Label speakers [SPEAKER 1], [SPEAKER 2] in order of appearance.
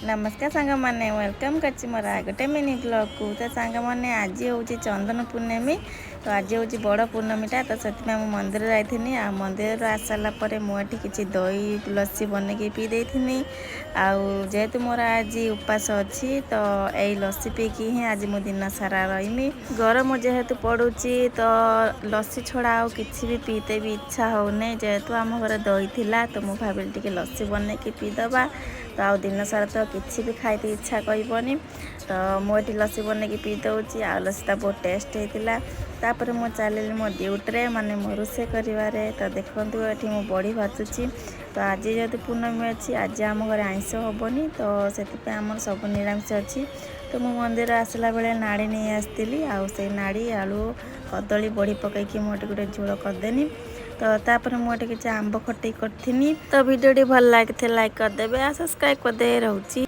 [SPEAKER 1] नमस्कार सांग मैंने वेलकम कर मोर गोटे मिनी ब्लॉग को तो सांग मैंने आज हूँ चंदन पूर्णमी तो आज हूँ बड़ पूर्णमीटा तो से मंदिर जाइनी आ मंदिर आस सारापर मुझे किसी दही लस्सी बनैकी पी देनी जेहेतु मोर आज उपास अच्छी तो यही लस्सी पीकी ही आज मु दिन सारा रही गरम जेहेतु पड़ुची तो लस्सी छड़ा आ किसी भी पीते भी इच्छा होने जेहेतु आम घर दही थिला तो मुझे भाविली टी लस्सी बनैकी पीदबा तो आ दिन सारा तो किसी भी खाई इच्छा कहबनी तो मुझे लस्सी बनैकी पी दूँगी आ लस्सीटा बहुत टेस्ट होता तापर मु चलिली मो ड्यूटी माने मो रोसे करिवारे तो देखो ये मु बड़ी भाजुची तो आज जेहेतु पूर्णमी अच्छी आज आम घर आइंस हेनी तो से आम सब निरामिष अच्छी तो मु मंदिर आसला बेले नाड़ी नहीं आसती से नाड़ी आलू कदली बड़ी पकईकी मुझे गोटे झोल करदेनी तो तापर मुझे किसी आंब खटे करी तो वीडियो भल लगे लाइक करदे सब्सक्राइब करदे रोची।